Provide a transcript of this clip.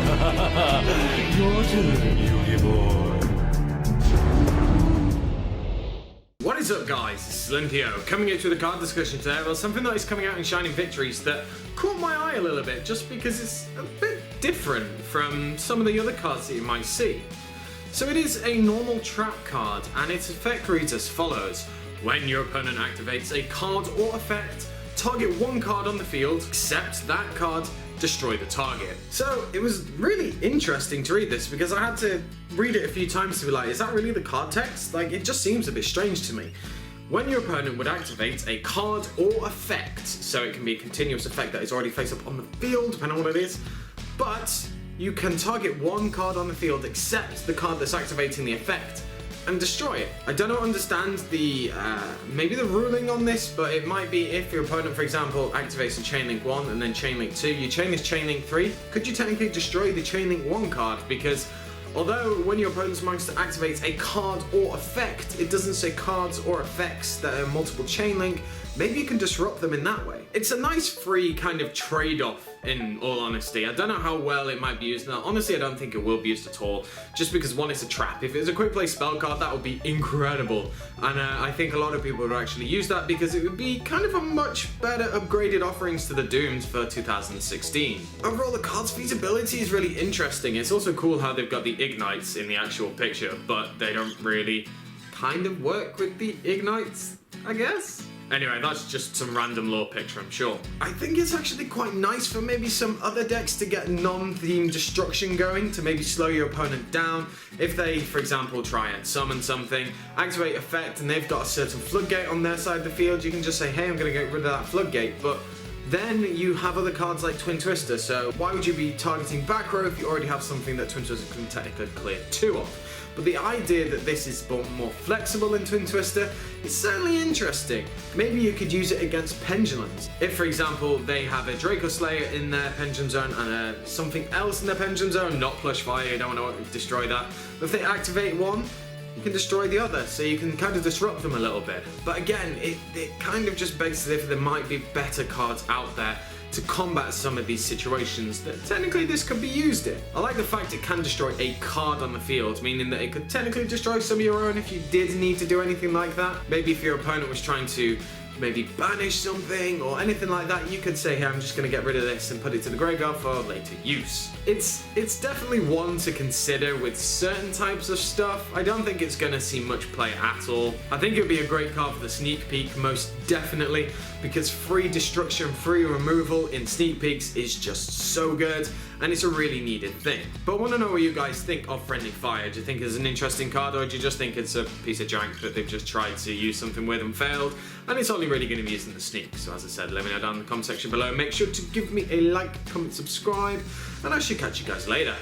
Your turn, Yugi boy. What is up, guys? This is Limpio coming at you with a card discussion today. Well, something that is coming out in Shining Victories that caught my eye a little bit just because it's a bit different from some of the other cards that you might see. So it is a normal trap card, and its effect reads as follows. When your opponent activates a card or effect, target one card on the field, except that card, destroy the target. So it was really interesting to read this because I had to read it a few times to be like, is that really the card text? Like, it just seems a bit strange to me. When your opponent would activate a card or effect, so it can be a continuous effect that is already face up on the field, depending on what it is, but you can target one card on the field except the card that's activating the effect and destroy it. I don't understand the maybe the ruling on this, but it might be if your opponent, for example, activates a Chain Link 1 and then Chain Link 2, you chain this Chain Link 3, could you technically destroy the Chain Link 1 card? Because although when your opponent's monster activates a card or effect, it doesn't say cards or effects that are multiple chain link, maybe you can disrupt them in that way. It's a nice free kind of trade-off, in all honesty. I don't know how well it might be used now. Honestly, I don't think it will be used at all, just because one, it's a trap. If it was a quick play spell card, that would be incredible. And I think a lot of people would actually use that because it would be kind of a much better upgraded offerings to the Dooms for 2016. Overall, the card's feasibility is really interesting. It's also cool how they've got the ignites in the actual picture, but they don't really kind of work with the ignites, I guess. Anyway, that's just some random lore picture, I'm sure. I think it's actually quite nice for maybe some other decks to get non-themed destruction going, to maybe slow your opponent down. If they, for example, try and summon something, activate effect, and they've got a certain floodgate on their side of the field, you can just say, hey, I'm gonna get rid of that floodgate, but then you have other cards like Twin Twister, so why would you be targeting back row if you already have something that Twin Twister can technically clear 2 of? But the idea that this is more flexible than Twin Twister is certainly interesting. Maybe you could use it against Pendulums. If, for example, they have a Draco Slayer in their Pendulum Zone and something else in their Pendulum Zone, not Plush Fire, you don't want to destroy that. But if they activate one, you can destroy the other, so you can kind of disrupt them a little bit. But again, it kind of just begs as if there might be better cards out there to combat some of these situations that technically this could be used in. I like the fact it can destroy a card on the field, meaning that it could technically destroy some of your own if you did need to do anything like that. Maybe if your opponent was trying to maybe banish something or anything like that, you could say, hey, I'm just gonna get rid of this and put it to the graveyard for later use. It's definitely one to consider with certain types of stuff. I don't think it's gonna see much play at all. I think it would be a great card for the sneak peek, most definitely, because free destruction, free removal in sneak peeks is just so good, and it's a really needed thing. But I want to know what you guys think of Friendly Fire. Do you think it's an interesting card, or do you just think it's a piece of jank that they've just tried to use something with and failed, and it's only really going to be used in the sneak? So as I said, let me know down in the comment section below. Make sure to give me a like, comment, subscribe, and I should catch you guys later.